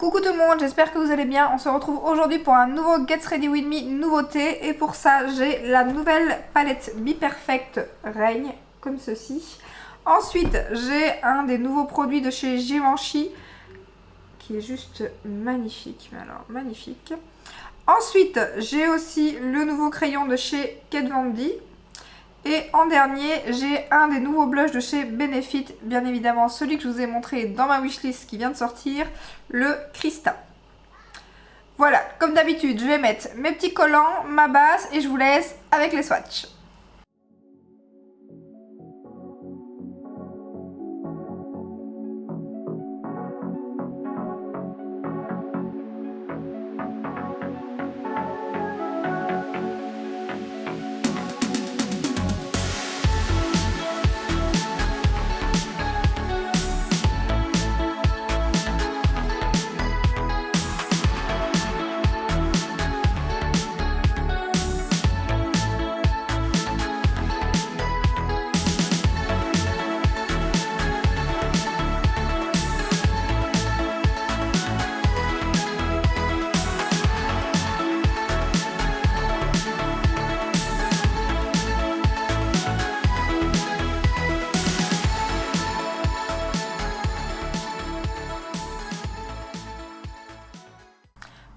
Coucou tout le monde, j'espère que vous allez bien. On se retrouve aujourd'hui pour un nouveau Get Ready With Me nouveauté. Et pour ça, j'ai la nouvelle palette Be Perfect Règne, comme ceci. Ensuite, j'ai un des nouveaux produits de chez Givenchy, qui est juste magnifique. Mais alors, magnifique. Ensuite, j'ai aussi le nouveau crayon de chez Kat Von D. Et en dernier, j'ai un des nouveaux blushs de chez Benefit, bien évidemment celui que je vous ai montré dans ma wishlist qui vient de sortir, le Krista. Voilà, comme d'habitude, je vais mettre mes petits collants, ma base et je vous laisse avec les swatchs.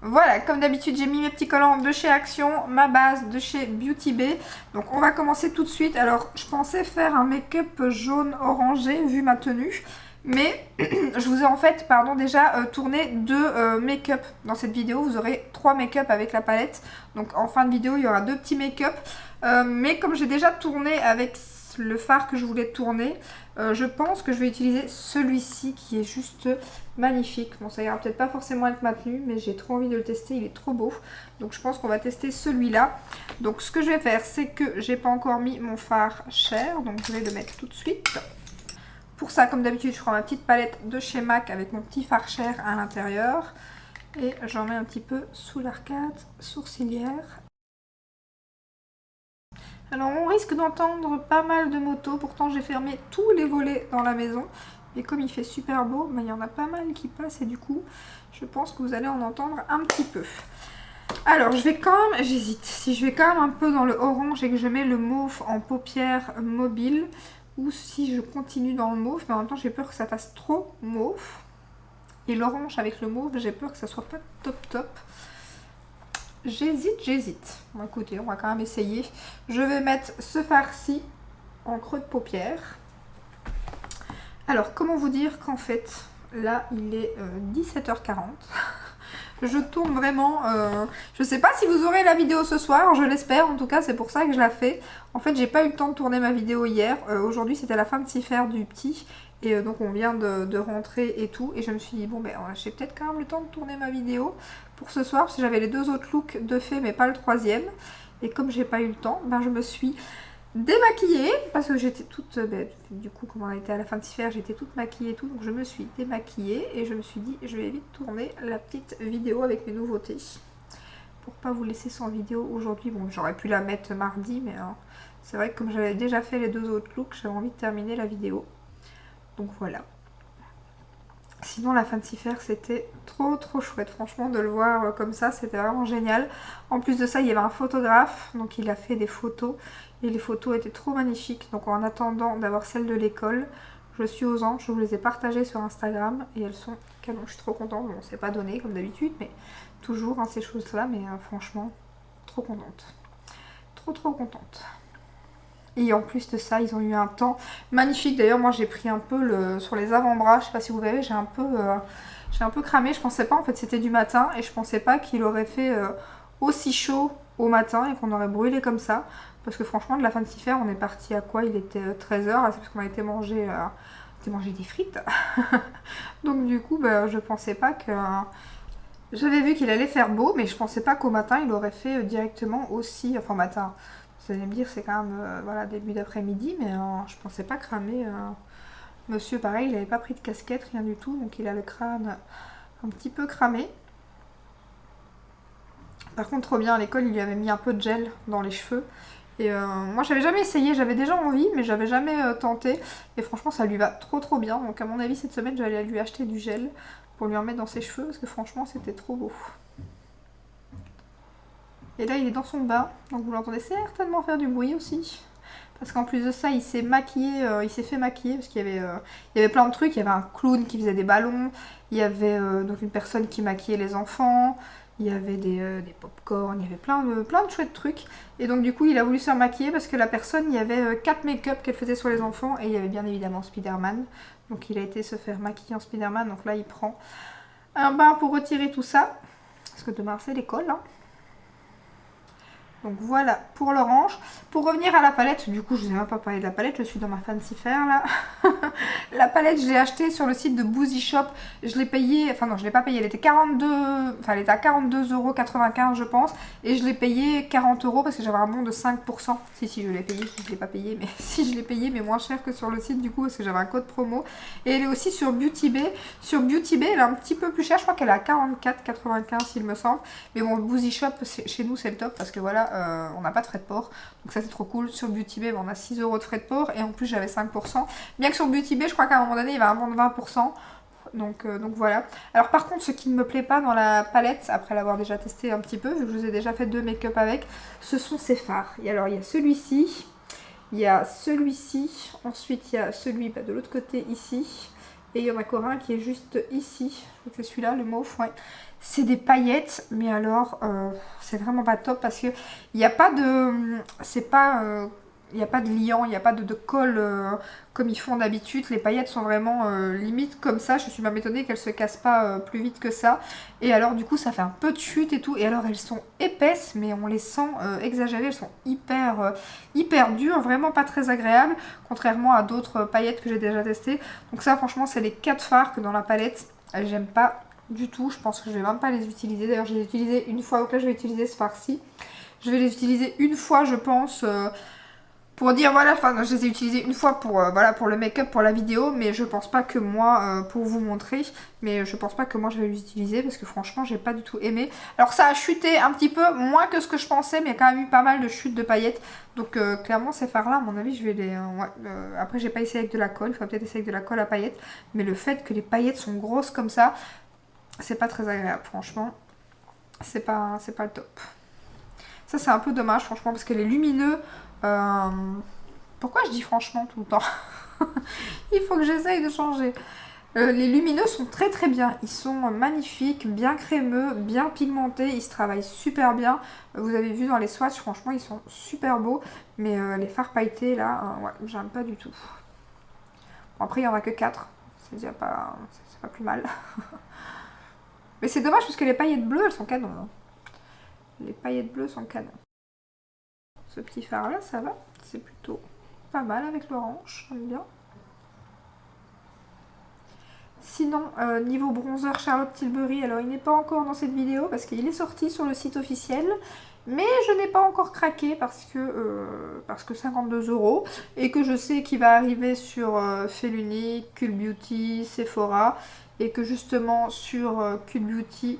Voilà, comme d'habitude, j'ai mis mes petits collants de chez Action, ma base de chez Beauty Bay. Donc on va commencer tout de suite. Alors, je pensais faire un make-up jaune orangé, vu ma tenue. Mais je vous ai en fait, déjà tourné 2 make-up dans cette vidéo. Vous aurez 3 make-up avec la palette. Donc en fin de vidéo, il y aura 2 petits make-up. Mais comme j'ai déjà tourné avec le fard que je voulais tourner, je pense que je vais utiliser celui-ci qui est juste magnifique. Bon, ça ira peut-être pas forcément avec ma tenue, mais j'ai trop envie de le tester, il est trop beau. Donc je pense qu'on va tester celui-là. Donc ce que je vais faire, c'est que j'ai pas encore mis mon fard Cher, donc je vais le mettre tout de suite. Pour ça, comme d'habitude, je prends ma petite palette de chez MAC avec mon petit fard Cher à l'intérieur. Et j'en mets un petit peu sous l'arcade sourcilière. Alors on risque d'entendre pas mal de motos, pourtant j'ai fermé tous les volets dans la maison. Et comme il fait super beau, il y en a pas mal qui passent et du coup, je pense que vous allez en entendre un petit peu. Alors je vais quand même, j'hésite, si je vais quand même un peu dans le orange et que je mets le mauve en paupières mobile, ou si je continue dans le mauve, mais en même temps j'ai peur que ça fasse trop mauve. Et l'orange avec le mauve, j'ai peur que ça soit pas top. J'hésite. Bon écoutez, on va quand même essayer. Je vais mettre ce fard-ci en creux de paupière. Alors, comment vous dire qu'en fait, là, il est 17h40. Je tourne vraiment... je sais pas si vous aurez la vidéo ce soir, je l'espère. En tout cas, c'est pour ça que je la fais. En fait, j'ai pas eu le temps de tourner ma vidéo hier. Aujourd'hui, c'était la fin de s'y faire du petit. Et donc, on vient de rentrer et tout. Et je me suis dit, bon, ben, j'ai peut-être quand même le temps de tourner ma vidéo pour ce soir. Parce que j'avais les 2 autres looks de fait, mais pas le 3e. Et comme j'ai pas eu le temps, ben, je me suis... démaquillée parce que j'étais toute du coup comme on était à la fin de s'y faire, j'étais toute maquillée et tout, donc je me suis démaquillée et je me suis dit je vais vite tourner la petite vidéo avec mes nouveautés pour pas vous laisser sans vidéo aujourd'hui. Bon, j'aurais pu la mettre mardi, mais c'est vrai que comme j'avais déjà fait les 2 autres looks, j'avais envie de terminer la vidéo, donc voilà. Sinon la fin de s'y faire, c'était trop chouette, franchement, de le voir comme ça, c'était vraiment génial. En plus de ça, il y avait un photographe, donc il a fait des photos et les photos étaient trop magnifiques. Donc en attendant d'avoir celles de l'école, je suis aux anges, je vous les ai partagées sur Instagram et elles sont canon. Je suis trop contente. Bon, c'est pas donné comme d'habitude, mais toujours ces choses-là, mais franchement, trop contente. Trop contente. Et en plus de ça, ils ont eu un temps magnifique. D'ailleurs, moi j'ai pris un peu sur les avant-bras. Je sais pas si vous verrez, j'ai un peu cramé. Je pensais pas, en fait, c'était du matin. Et je pensais pas qu'il aurait fait aussi chaud au matin et qu'on aurait brûlé comme ça. Parce que franchement, de la fin de s'y faire, on est parti à quoi? Il était 13h. C'est parce qu'on a été manger des frites. Donc du coup, je pensais pas que... j'avais vu qu'il allait faire beau, mais je pensais pas qu'au matin, il aurait fait directement aussi... Enfin, matin... Vous allez me dire, c'est quand même voilà, début d'après-midi, mais je pensais pas cramer. Monsieur, pareil, il n'avait pas pris de casquette, rien du tout, donc il a le crâne un petit peu cramé. Par contre, trop bien, à l'école, il lui avait mis un peu de gel dans les cheveux. Et moi, j'avais jamais essayé, j'avais déjà envie, mais j'avais jamais tenté. Et franchement, ça lui va trop bien. Donc, à mon avis, cette semaine, j'allais lui acheter du gel pour lui en mettre dans ses cheveux parce que franchement c'était trop beau. Et là il est dans son bain, donc vous l'entendez certainement faire du bruit aussi. Parce qu'en plus de ça, il s'est maquillé, il s'est fait maquiller parce qu'il y avait plein de trucs. Il y avait un clown qui faisait des ballons, il y avait donc une personne qui maquillait les enfants, il y avait des pop-corn, il y avait plein de chouettes trucs. Et donc du coup, il a voulu se faire maquiller parce que la personne, il y avait 4 make-up qu'elle faisait sur les enfants et il y avait bien évidemment Spider-Man. Donc il a été se faire maquiller en Spider-Man. Donc là, il prend un bain pour retirer tout ça. Parce que demain, c'est l'école, hein. Donc voilà pour l'orange. Pour revenir à la palette, du coup je ne vous ai même pas parlé de la palette, je suis dans ma Fancy Fair là. La palette je l'ai achetée sur le site de Boozy Shop. Je l'ai payée, enfin non je ne l'ai pas payée, elle était 42, enfin elle était à 42,95 € je pense. Et je l'ai payée 40 € parce que j'avais un bon de 5%. Si je l'ai payé, je ne l'ai pas payé, mais si je l'ai payé, mais moins cher que sur le site du coup parce que j'avais un code promo. Et elle est aussi sur Beauty Bay. Sur Beauty Bay elle est un petit peu plus chère, je crois qu'elle est à 44,95 il me semble. Mais bon Boozy Shop chez nous c'est le top parce que voilà. On n'a pas de frais de port, donc ça c'est trop cool. Sur Beauty Bay, on a 6 € de frais de port et en plus j'avais 5%. Bien que sur Beauty Bay, je crois qu'à un moment donné, il va y avoir un bon de 20%. Donc voilà. Alors par contre, ce qui ne me plaît pas dans la palette, après l'avoir déjà testé un petit peu, vu que je vous ai déjà fait 2 make-up avec, ce sont ces fards. Et alors il y a celui-ci, il y a celui-ci, ensuite il y a celui de l'autre côté ici. Et il y en a encore un qui est juste ici. Je crois que c'est celui-là, le mauve, ouais. C'est des paillettes, mais alors c'est vraiment pas top parce que il n'y a pas de. C'est pas. Il n'y a pas de liant, il n'y a pas de colle comme ils font d'habitude. Les paillettes sont vraiment limite comme ça. Je suis même étonnée qu'elles se cassent pas plus vite que ça. Et alors du coup ça fait un peu de chute et tout. Et alors elles sont épaisses mais on les sent exagérées. Elles sont hyper dures, vraiment pas très agréables. Contrairement à d'autres paillettes que j'ai déjà testées. Donc ça franchement c'est les 4 fards que dans la palette j'aime pas du tout. Je pense que je vais même pas les utiliser. D'ailleurs je les ai utilisés une fois. Donc là je vais utiliser ce fard-ci. Je vais les utiliser une fois je pense. Pour dire voilà, enfin je les ai utilisés une fois pour, voilà, pour le make-up, pour la vidéo, mais je pense pas que moi, pour vous montrer, mais je pense pas que moi je vais les utiliser parce que franchement j'ai pas du tout aimé. Alors ça a chuté un petit peu, moins que ce que je pensais, mais il y a quand même eu pas mal de chutes de paillettes. Donc clairement ces fards là à mon avis je vais les... après j'ai pas essayé avec de la colle, il faudra peut-être essayer avec de la colle à paillettes, mais le fait que les paillettes sont grosses comme ça, c'est pas très agréable franchement, c'est pas le top. Ça c'est un peu dommage franchement parce que les lumineux... Pourquoi je dis franchement tout le temps? Il faut que j'essaye de changer. Les lumineux sont très bien. Ils sont magnifiques, bien crémeux, bien pigmentés. Ils se travaillent super bien. Vous avez vu dans les swatchs, franchement, ils sont super beaux. Mais les fards pailletés, là, ouais, j'aime pas du tout. Bon, après, il n'y en a que 4. C'est déjà pas... c'est pas plus mal. Mais c'est dommage parce que les paillettes bleues, elles sont canon. Hein. Les paillettes bleues sont canon. Ce petit fard là ça va, c'est plutôt pas mal avec l'orange, j'aime bien. Sinon niveau bronzer Charlotte Tilbury, alors il n'est pas encore dans cette vidéo parce qu'il est sorti sur le site officiel, mais je n'ai pas encore craqué parce que 52 € et que je sais qu'il va arriver sur Fellunique, Cult Beauty, Sephora et que justement sur Cult Beauty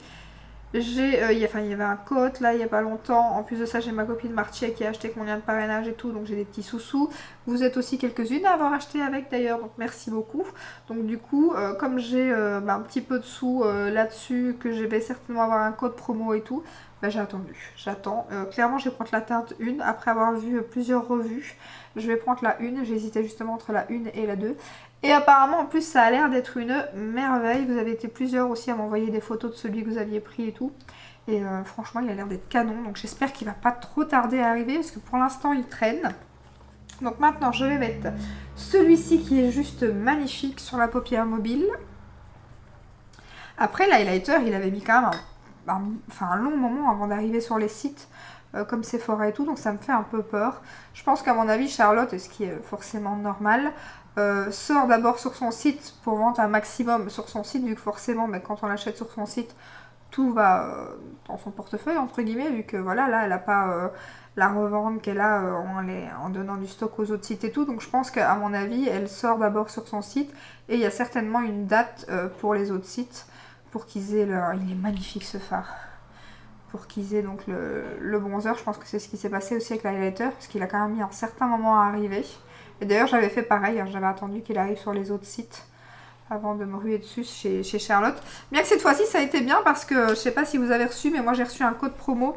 il y avait un code là il y a pas longtemps. En plus de ça j'ai ma copine Martia qui a acheté avec mon lien de parrainage et tout, donc j'ai des petits sous-sous. Vous êtes aussi quelques-unes à avoir acheté avec d'ailleurs, donc merci beaucoup. Donc du coup comme j'ai un petit peu de sous là-dessus, que je vais certainement avoir un code promo et tout, j'ai attendu, j'attends. Clairement je vais prendre la teinte 1 après avoir vu plusieurs revues. Je vais prendre la 1, j'hésitais justement entre la 1 et la 2. Et apparemment en plus ça a l'air d'être une merveille. Vous avez été plusieurs aussi à m'envoyer des photos de celui que vous aviez pris et tout. Et franchement il a l'air d'être canon. Donc j'espère qu'il va pas trop tarder à arriver parce que pour l'instant il traîne. Donc maintenant je vais mettre celui-ci qui est juste magnifique sur la paupière mobile. Après l'highlighter il avait mis quand même un long moment avant d'arriver sur les sites. Comme Sephora et tout, donc ça me fait un peu peur. Je pense qu'à mon avis Charlotte, ce qui est forcément normal, sort d'abord sur son site pour vendre un maximum sur son site, vu que forcément quand on l'achète sur son site, tout va dans son portefeuille entre guillemets, vu que voilà, là elle n'a pas la revente qu'elle a en donnant du stock aux autres sites et tout. Donc je pense qu'à mon avis elle sort d'abord sur son site et il y a certainement une date pour les autres sites pour qu'ils aient leur... Il est magnifique ce phare. Pour qu'ils aient donc le bronzer. Je pense que c'est ce qui s'est passé aussi avec l'highlighter, parce qu'il a quand même mis un certain moment à arriver. Et d'ailleurs j'avais fait pareil, hein, j'avais attendu qu'il arrive sur les autres sites avant de me ruer dessus chez Charlotte. Bien que cette fois-ci ça a été bien parce que je sais pas si vous avez reçu, mais moi j'ai reçu un code promo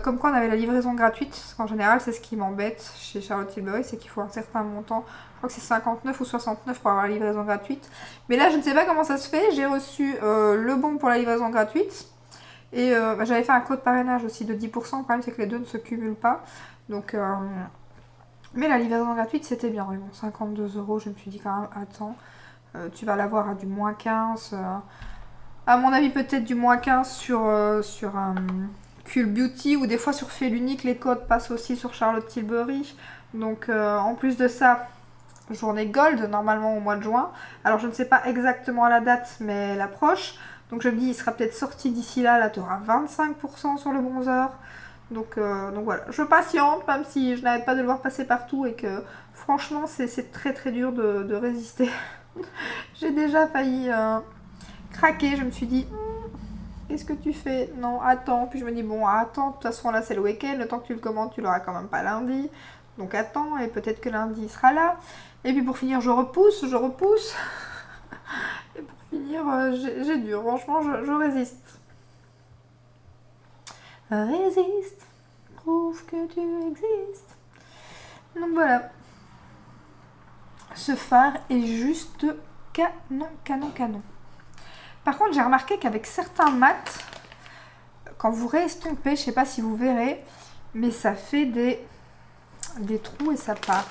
comme quoi on avait la livraison gratuite. Parce qu'en général c'est ce qui m'embête chez Charlotte Tilbury, c'est qu'il faut un certain montant. Je crois que c'est 59 ou 69 pour avoir la livraison gratuite. Mais là je ne sais pas comment ça se fait. J'ai reçu le bon pour la livraison gratuite. Et j'avais fait un code parrainage aussi de 10%. Le problème c'est que les deux ne se cumulent pas. Donc mais la livraison gratuite c'était bien. Mais bon, 52 €, je me suis dit quand même, attends, tu vas l'avoir à du moins 15. À mon avis peut-être du moins 15 sur Cool Beauty, ou des fois sur Fait l'Unique, les codes passent aussi sur Charlotte Tilbury. Donc en plus de ça, journée Gold, normalement au mois de juin. Alors je ne sais pas exactement la date, mais elle approche. Donc je me dis, il sera peut-être sorti d'ici là, tu auras 25% sur le bronzer. Donc voilà, je patiente, même si je n'arrête pas de le voir passer partout et que franchement c'est très très dur de résister. J'ai déjà failli craquer, je me suis dit, qu'est-ce que tu fais? Non, attends. Puis je me dis, bon, attends, de toute façon là c'est le week-end, le temps que tu le commandes, tu l'auras quand même pas lundi. Donc attends, et peut-être que lundi il sera là. Et puis pour finir, je repousse. Et pour finir, j'ai dur, franchement, je résiste. Résiste, prouve que tu existes. Donc voilà. Ce phare est juste canon, canon, canon. Par contre, j'ai remarqué qu'avec certains mats, quand vous réestompez, je sais pas si vous verrez, mais ça fait des trous et ça part.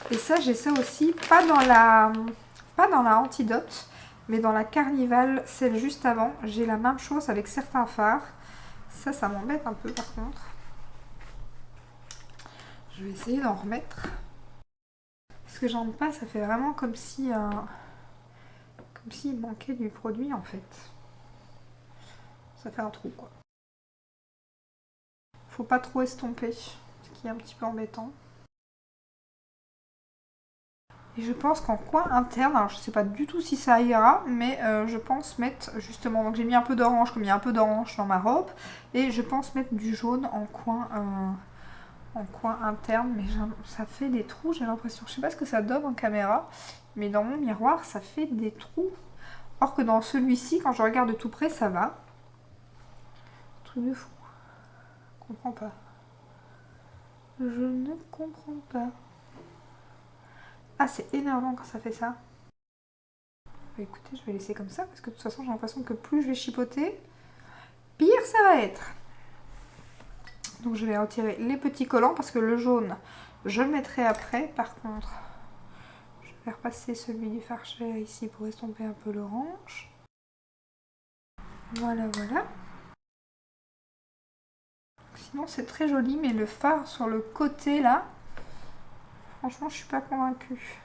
Et ça, j'ai ça aussi, pas dans la Antidote, mais dans la Carnival, celle juste avant. J'ai la même chose avec certains fards. Ça m'embête un peu par contre. Je vais essayer d'en remettre. Parce que j'en pas, ça fait vraiment comme si il manquait du produit en fait. Ça fait un trou quoi. Faut pas trop estomper, ce qui est un petit peu embêtant. Et je pense qu'en coin interne, alors je sais pas du tout si ça ira, mais je pense mettre justement, donc j'ai mis un peu d'orange, comme il y a un peu d'orange dans ma robe, et je pense mettre du jaune en coin interne, mais ça fait des trous, j'ai l'impression. Je sais pas ce que ça donne en caméra, mais dans mon miroir, ça fait des trous. Or que dans celui-ci, quand je regarde de tout près, ça va. Truc de fou. Je comprends pas. Je ne comprends pas. Ah, c'est énervant quand ça fait ça. Bah, écoutez, je vais laisser comme ça, parce que de toute façon, j'ai l'impression que plus je vais chipoter, pire ça va être. Donc je vais retirer les petits collants, parce que le jaune, je le mettrai après. Par contre, je vais repasser celui du Farcher ici pour estomper un peu l'orange. Voilà, voilà. Sinon, c'est très joli, mais le fard sur le côté, là, franchement, je suis pas convaincue.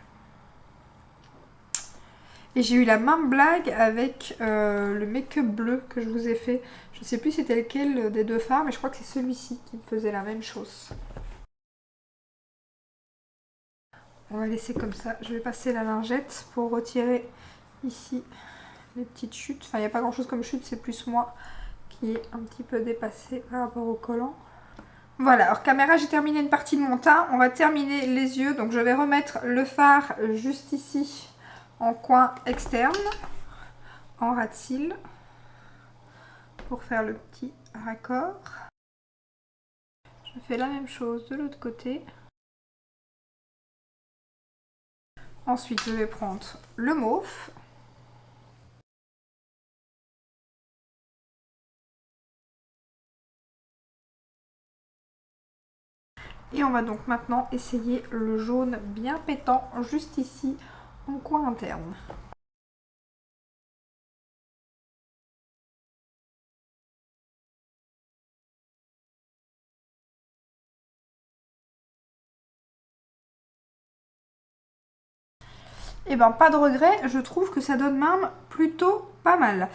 Et j'ai eu la même blague avec le make-up bleu que je vous ai fait. Je sais plus c'était lequel des deux fards, mais je crois que c'est celui-ci qui me faisait la même chose. On va laisser comme ça. Je vais passer la lingette pour retirer ici les petites chutes. Enfin, il n'y a pas grand-chose comme chute, c'est plus moi qui est un petit peu dépassée par rapport au collant. Voilà, alors caméra, j'ai terminé une partie de mon teint. On va terminer les yeux. Donc je vais remettre le fard juste ici en coin externe, en ras de cils, pour faire le petit raccord. Je fais la même chose de l'autre côté. Ensuite, je vais prendre le mauve. Et on va donc maintenant essayer le jaune bien pétant juste ici en coin interne. Et ben pas de regret, je trouve que ça donne même plutôt pas mal.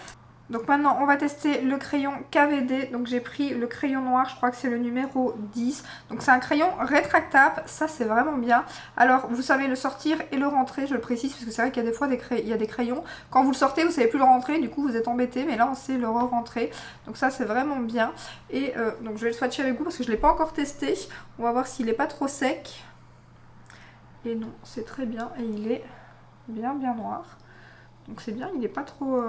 Donc maintenant on va tester le crayon KVD. Donc j'ai pris le crayon noir, je crois que c'est le numéro 10. Donc c'est un crayon rétractable, ça c'est vraiment bien. Alors vous savez le sortir et le rentrer, je le précise parce que c'est vrai qu'il y a des fois il y a des crayons, quand vous le sortez vous savez plus le rentrer, du coup vous êtes embêté, mais là on sait le re-rentrer. Donc ça c'est vraiment bien. Et donc je vais le swatcher avec vous parce que je ne l'ai pas encore testé. On va voir s'il n'est pas trop sec. Et non, c'est très bien et il est bien noir. Donc c'est bien, il n'est pas trop...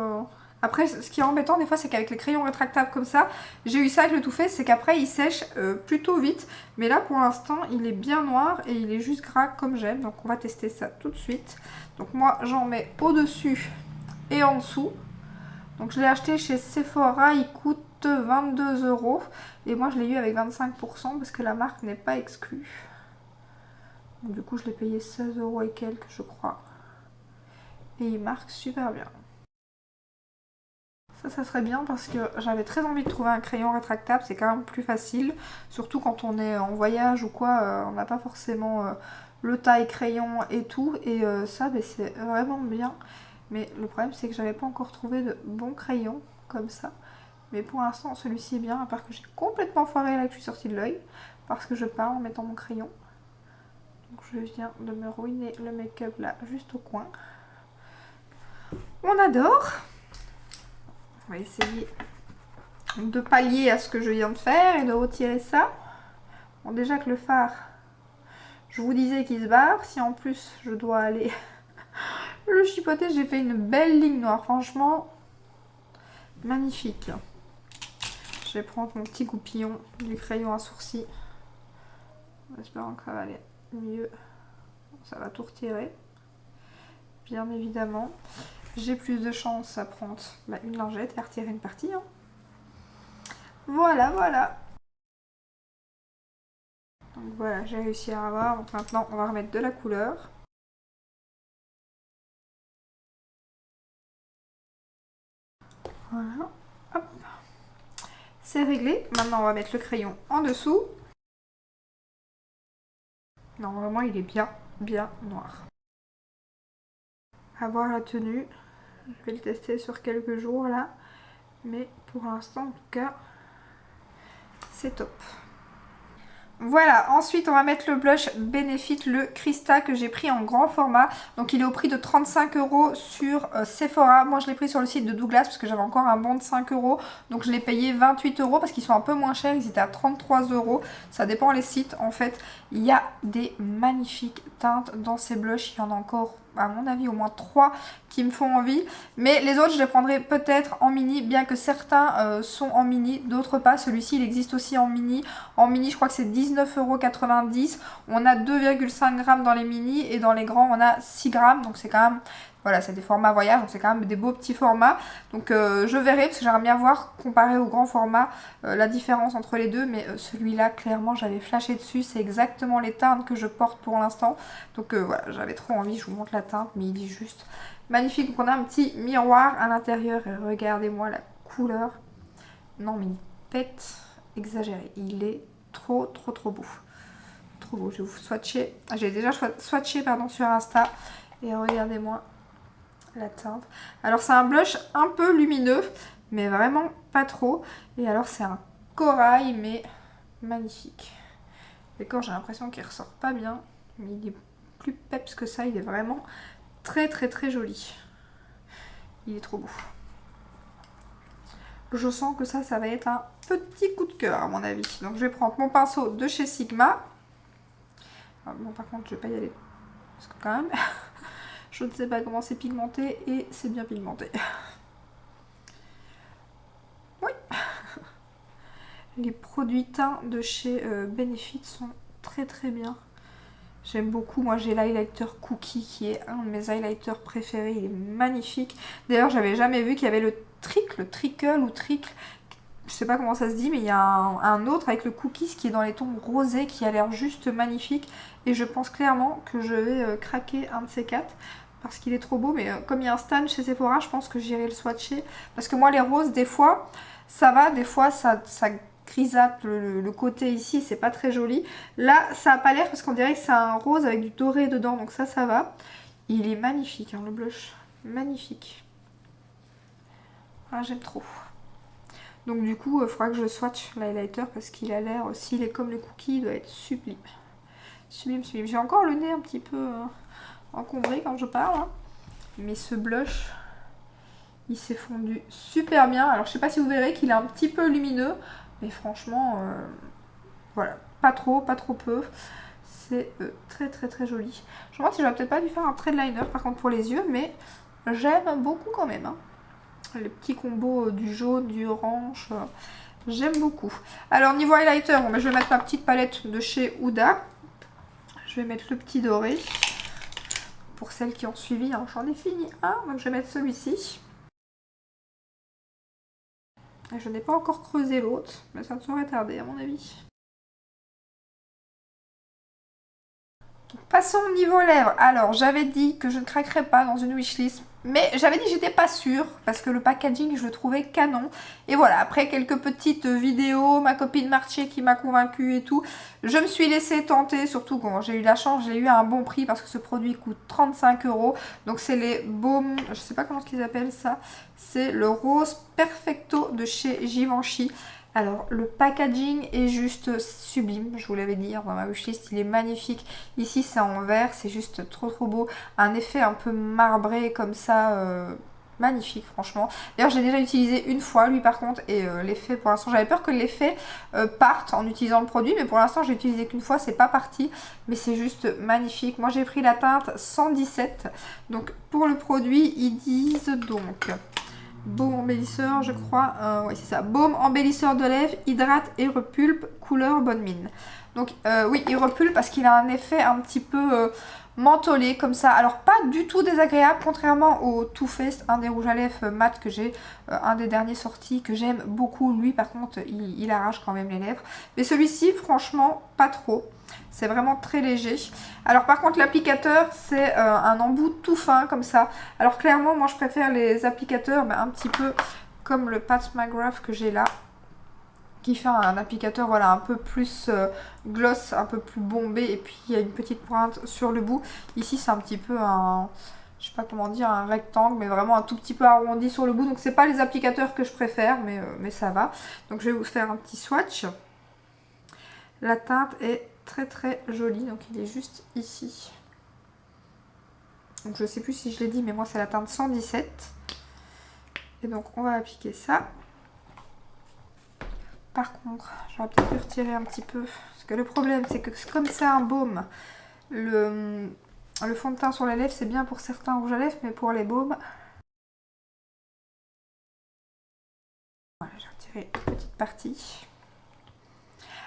Après, ce qui est embêtant des fois, c'est qu'avec les crayons rétractables comme ça, j'ai eu ça avec le Too Faced, c'est qu'après il sèche plutôt vite. Mais là pour l'instant, il est bien noir et il est juste gras comme j'aime. Donc on va tester ça tout de suite. Donc moi j'en mets au-dessus et en dessous. Donc je l'ai acheté chez Sephora, il coûte 22 €. Et moi je l'ai eu avec 25% parce que la marque n'est pas exclue. Donc, du coup je l'ai payé 16 € et quelques je crois. Et il marque super bien. Ça serait bien parce que j'avais très envie de trouver un crayon rétractable, c'est quand même plus facile. Surtout quand on est en voyage ou quoi, on n'a pas forcément le taille crayon et tout. Et ça, c'est vraiment bien. Mais le problème c'est que j'avais pas encore trouvé de bons crayons comme ça. Mais pour l'instant celui-ci est bien, à part que j'ai complètement foiré là que je suis sortie de l'œil. Parce que je pars en mettant mon crayon. Donc je viens de me ruiner le make-up là, juste au coin. On adore. On va essayer de pallier à ce que je viens de faire et de retirer ça. Bon, déjà que le fard, je vous disais qu'il se barre. Si en plus je dois aller le chipoter, j'ai fait une belle ligne noire. Franchement, magnifique. Je vais prendre mon petit goupillon du crayon à sourcils. En espérant que ça va aller mieux. Ça va tout retirer. Bien évidemment. J'ai plus de chance à prendre une lingette et à retirer une partie. Hein. Voilà, voilà. Donc voilà, j'ai réussi à avoir. Donc maintenant, on va remettre de la couleur. Voilà. Hop. C'est réglé. Maintenant, on va mettre le crayon en dessous. Normalement, il est bien noir. À voir la tenue. Je vais le tester sur quelques jours là. Mais pour l'instant, en tout cas, c'est top. Voilà, ensuite on va mettre le blush Benefit, le Krista que j'ai pris en grand format. Donc il est au prix de 35 € sur Sephora. Moi je l'ai pris sur le site de Douglas parce que j'avais encore un bon de 5 €. Donc je l'ai payé 28 € parce qu'ils sont un peu moins chers, ils étaient à 33 €. Ça dépend les sites en fait. Il y a des magnifiques teintes dans ces blushs, il y en a encore à mon avis au moins 3 qui me font envie. Mais les autres je les prendrai peut-être en mini, bien que certains sont en mini, d'autres pas. Celui-ci il existe aussi en mini. En mini je crois que c'est 19,90 €. On a 2,5 g dans les mini et dans les grands on a 6 g. Donc c'est quand même, voilà, c'est des formats voyage, donc c'est quand même des beaux petits formats. Donc je verrai parce que j'aimerais bien voir comparé au grand format la différence entre les deux. Mais celui-là clairement j'avais flashé dessus, c'est exactement les teintes que je porte pour l'instant. Donc voilà, j'avais trop envie, je vous montre la teinte mais il est juste magnifique. Donc on a un petit miroir à l'intérieur et regardez-moi la couleur. Non mais il pète exagéré, il est trop beau. Trop beau, je vais vous swatcher. J'ai déjà swatché pardon, sur Insta. Et regardez-moi la teinte. Alors c'est un blush un peu lumineux, mais vraiment pas trop. Et alors c'est un corail, mais magnifique. Et quand j'ai l'impression qu'il ressort pas bien, mais il est plus peps que ça, il est vraiment très joli. Il est trop beau. Je sens que ça va être un petit coup de cœur à mon avis. Donc je vais prendre mon pinceau de chez Sigma. Bon par contre je vais pas y aller. Parce que quand même, je ne sais pas comment c'est pigmenté et c'est bien pigmenté. Oui. Les produits teints de chez Benefit sont très bien. J'aime beaucoup. Moi j'ai l'highlighter Cookie qui est un de mes highlighters préférés. Il est magnifique. D'ailleurs j'avais jamais vu qu'il y avait le trickle ou tricle. Je sais pas comment ça se dit, mais il y a un autre avec le cookies qui est dans les tons rosés qui a l'air juste magnifique. Et je pense clairement que je vais craquer un de ces 4 parce qu'il est trop beau. Mais comme il y a un stand chez Sephora, je pense que j'irai le swatcher. Parce que moi les roses, des fois, ça va. Des fois, ça grisâtre le côté ici, c'est pas très joli. Là, ça a pas l'air parce qu'on dirait que c'est un rose avec du doré dedans. Donc ça va. Il est magnifique, hein, le blush. Magnifique. Ah, j'aime trop. Donc du coup, il faudra que je swatch l'highlighter parce qu'il a l'air, s'il est comme le cookie, il doit être sublime. Sublime. J'ai encore le nez un petit peu encombré quand je parle. Hein. Mais ce blush, il s'est fondu super bien. Alors je sais pas si vous verrez qu'il est un petit peu lumineux. Mais franchement, voilà, pas trop peu. C'est très très très joli. Je me demande si j'aurais peut-être pas dû faire un trait de liner par contre pour les yeux, mais j'aime beaucoup quand même. Hein. Les petits combos du jaune, du orange, j'aime beaucoup. Alors niveau highlighter, bon, ben, je vais mettre ma petite palette de chez Huda. Je vais mettre le petit doré. Pour celles qui ont suivi, hein, j'en ai fini un, donc je vais mettre celui-ci. Je n'ai pas encore creusé l'autre, mais ça ne saurait tarder à mon avis. Passons au niveau lèvres. Alors, j'avais dit que je ne craquerais pas dans une wishlist, mais j'avais dit que j'étais pas sûre parce que le packaging, je le trouvais canon. Et voilà, après quelques petites vidéos, ma copine Marché qui m'a convaincue et tout, je me suis laissée tenter, surtout quand j'ai eu la chance, je l'ai eu à un bon prix parce que ce produit coûte 35 €. Donc, c'est les baumes, je sais pas comment ils appellent ça, c'est le Rose Perfecto de chez Givenchy. Alors, le packaging est juste sublime, je vous l'avais dit, dans ma wishlist, il est magnifique. Ici, c'est en verre, c'est juste trop trop beau. Un effet un peu marbré comme ça, magnifique franchement. D'ailleurs, j'ai déjà utilisé une fois, lui par contre, et l'effet, pour l'instant, j'avais peur que l'effet parte en utilisant le produit, mais pour l'instant, j'ai utilisé qu'une fois, c'est pas parti, mais c'est juste magnifique. Moi, j'ai pris la teinte 117, donc pour le produit, ils disent donc... Baume embellisseur, je crois. Oui, c'est ça. Baume embellisseur de lèvres, hydrate et repulpe, couleur bonne mine. Donc, oui, il repulpe parce qu'il a un effet un petit peu mentholé comme ça. Alors, pas du tout désagréable, contrairement au Too Faced, un des rouges à lèvres mat que j'ai, un des derniers sortis que j'aime beaucoup. Lui, par contre, il arrache quand même les lèvres. Mais celui-ci, franchement, pas trop. C'est vraiment très léger. Alors par contre l'applicateur c'est un embout tout fin comme ça. Alors clairement moi je préfère les applicateurs un petit peu comme le Pat McGrath que j'ai là. Qui fait un applicateur voilà, un peu plus gloss, un peu plus bombé. Et puis il y a une petite pointe sur le bout. Ici c'est un petit peu un... je sais pas comment dire, un rectangle, mais vraiment un tout petit peu arrondi sur le bout. Donc c'est pas les applicateurs que je préfère, mais ça va. Donc je vais vous faire un petit swatch. La teinte est très très joli, donc il est juste ici. Donc je sais plus si je l'ai dit, mais moi c'est la teinte 117. Et donc on va appliquer ça. Par contre, j'aurais peut-être pu retirer un petit peu. Parce que le problème c'est que comme c'est un baume, le fond de teint sur les lèvres c'est bien pour certains rouges à lèvres, mais pour les baumes... Voilà, j'ai retiré une petite partie.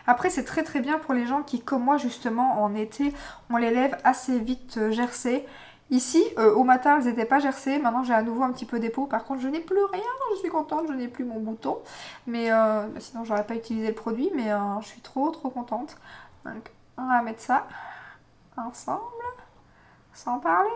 Après c'est très très bien pour les gens qui comme moi justement en été ont les lèvres assez vite gercées. Ici au matin elles n'étaient pas gercées, maintenant j'ai à nouveau un petit peu des peaux. Par contre je n'ai plus rien, je suis contente, je n'ai plus mon bouton. Mais sinon j'aurais pas utilisé le produit, mais je suis trop trop contente. Donc on va mettre ça ensemble, sans parler.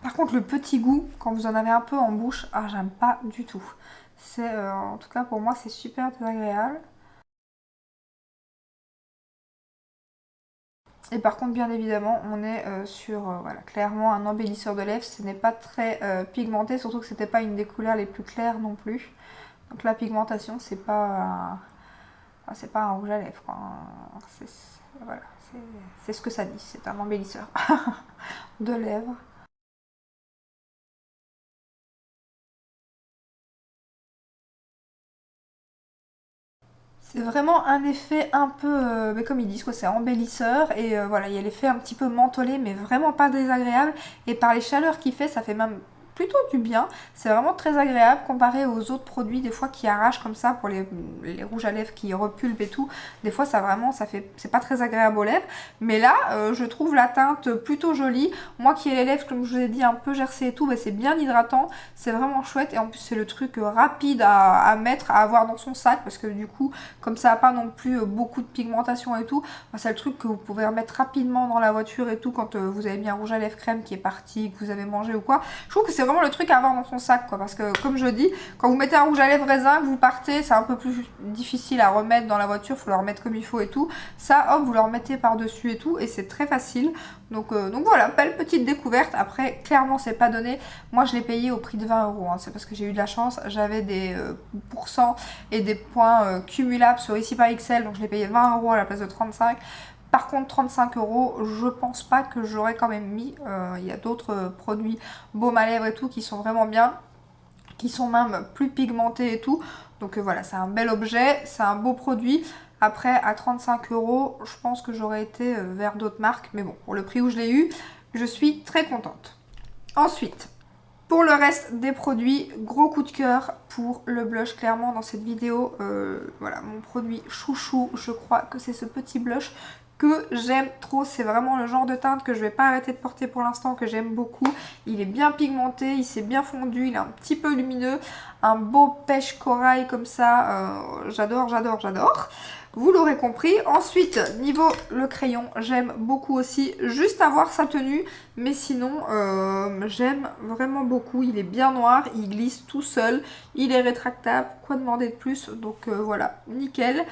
Par contre le petit goût, quand vous en avez un peu en bouche, ah j'aime pas du tout. C'est en tout cas pour moi c'est super désagréable. Et par contre bien évidemment on est sur voilà, clairement un embellisseur de lèvres. Ce n'est pas très pigmenté, surtout que c'était pas une des couleurs les plus claires non plus. Donc la pigmentation c'est pas, enfin, c'est pas un rouge à lèvres quoi. Voilà, c'est ce que ça dit, c'est un embellisseur de lèvres. C'est vraiment un effet un peu, mais comme ils disent, quoi, c'est embellisseur et voilà, il y a l'effet un petit peu mentholé, mais vraiment pas désagréable. Et par les chaleurs qu'il fait, ça fait même plutôt du bien. C'est vraiment très agréable comparé aux autres produits des fois qui arrachent comme ça pour les rouges à lèvres qui repulpent et tout. Des fois ça vraiment, ça fait, c'est pas très agréable aux lèvres. Mais là, je trouve la teinte plutôt jolie. Moi qui ai les lèvres, comme je vous ai dit, un peu gercées et tout, bah, c'est bien hydratant. C'est vraiment chouette et en plus c'est le truc rapide à mettre, à avoir dans son sac parce que du coup, comme ça n'a pas non plus beaucoup de pigmentation et tout, bah, c'est le truc que vous pouvez remettre rapidement dans la voiture et tout quand vous avez mis un rouge à lèvres crème qui est parti, que vous avez mangé ou quoi. Je trouve que c'est vraiment le truc à avoir dans son sac quoi, parce que comme je dis, quand vous mettez un rouge à lèvres raisin, que vous partez, c'est un peu plus difficile à remettre dans la voiture, il faut le remettre comme il faut et tout. Ça hop, vous le remettez par dessus et tout et c'est très facile. Donc voilà, belle petite découverte. Après clairement c'est pas donné, moi je l'ai payé au prix de 20 €, hein. C'est parce que j'ai eu de la chance, j'avais des pourcents et des points cumulables sur ici par XL, donc je l'ai payé 20 € à la place de 35. Par contre 35 €, je pense pas que j'aurais quand même mis. Il y a d'autres produits baume à lèvres et tout qui sont vraiment bien, qui sont même plus pigmentés et tout. Donc voilà, c'est un bel objet, c'est un beau produit. Après, à 35 €, je pense que j'aurais été vers d'autres marques. Mais bon, pour le prix où je l'ai eu, je suis très contente. Ensuite, pour le reste des produits, gros coup de cœur pour le blush, clairement dans cette vidéo. Voilà, mon produit chouchou, je crois que c'est ce petit blush que j'aime trop. C'est vraiment le genre de teinte que je vais pas arrêter de porter pour l'instant, que j'aime beaucoup. Il est bien pigmenté, il s'est bien fondu, il est un petit peu lumineux. Un beau pêche corail comme ça, j'adore, j'adore, j'adore. Vous l'aurez compris. Ensuite, niveau le crayon, j'aime beaucoup aussi. Juste à voir sa tenue, mais sinon, j'aime vraiment beaucoup. Il est bien noir, il glisse tout seul, il est rétractable. Quoi demander de plus? Donc voilà, nickel.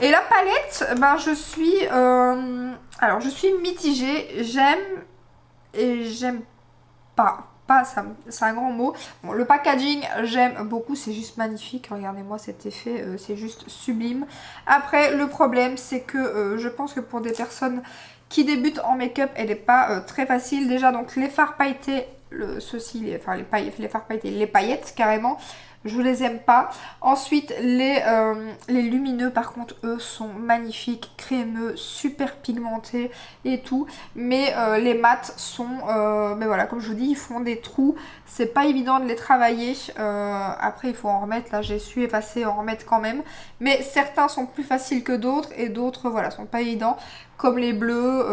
Et la palette, ben je suis, alors je suis mitigée. J'aime et j'aime pas. Pas, c'est un grand mot. Bon, le packaging, j'aime beaucoup, c'est juste magnifique. Regardez-moi cet effet, c'est juste sublime. Après, le problème, c'est que je pense que pour des personnes qui débutent en make-up, elle n'est pas très facile. Déjà, donc les fards pailletés, les fards pailletés, les paillettes carrément, je les aime pas. Ensuite, les lumineux, par contre, eux, sont magnifiques, crémeux, super pigmentés et tout. Mais les mats sont, mais voilà, comme je vous dis, ils font des trous. C'est pas évident de les travailler. Après, il faut en remettre. Là, j'ai su effacer, en remettre quand même. Mais certains sont plus faciles que d'autres et d'autres, voilà, sont pas évidents. Comme les bleus,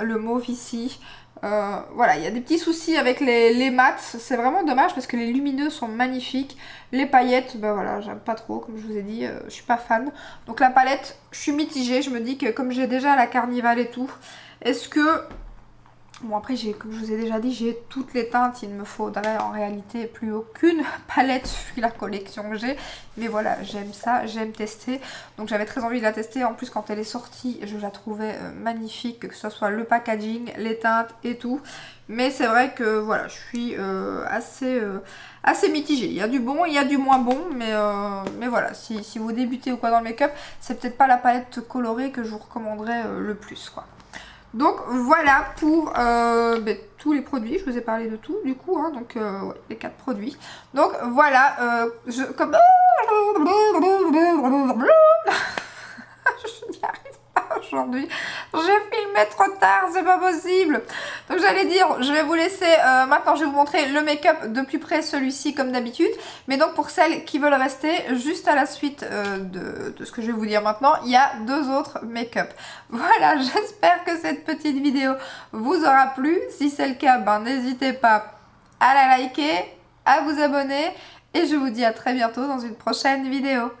le mauve ici. Voilà, il y a des petits soucis avec les mats, c'est vraiment dommage parce que les lumineux sont magnifiques. Les paillettes, ben voilà, j'aime pas trop, comme je vous ai dit, je suis pas fan. Donc la palette, je suis mitigée, je me dis que comme j'ai déjà la Carnival et tout, est-ce que... Bon après, comme je vous ai déjà dit, j'ai toutes les teintes, il ne me faudrait en réalité plus aucune palette vu la collection que j'ai. Mais voilà, j'aime ça, j'aime tester. Donc j'avais très envie de la tester, en plus quand elle est sortie, je la trouvais magnifique, que ce soit le packaging, les teintes et tout. Mais c'est vrai que voilà, je suis assez mitigée. Il y a du bon, il y a du moins bon, mais voilà, si vous débutez ou quoi dans le make-up, c'est peut-être pas la palette colorée que je vous recommanderais le plus quoi. Donc voilà pour tous les produits, je vous ai parlé de tout du coup, hein, donc ouais, les 4 produits. Donc voilà, comme... je n'y arrive pas aujourd'hui, j'ai filmé trop tard, c'est pas possible. Donc j'allais dire, je vais vous laisser, maintenant je vais vous montrer le make-up de plus près, celui-ci comme d'habitude. Mais donc pour celles qui veulent rester, juste à la suite de ce que je vais vous dire maintenant, il y a 2 autres make-up. Voilà, j'espère que cette petite vidéo vous aura plu. Si c'est le cas, ben, n'hésitez pas à la liker, à vous abonner. Et je vous dis à très bientôt dans une prochaine vidéo.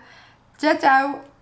Ciao ciao!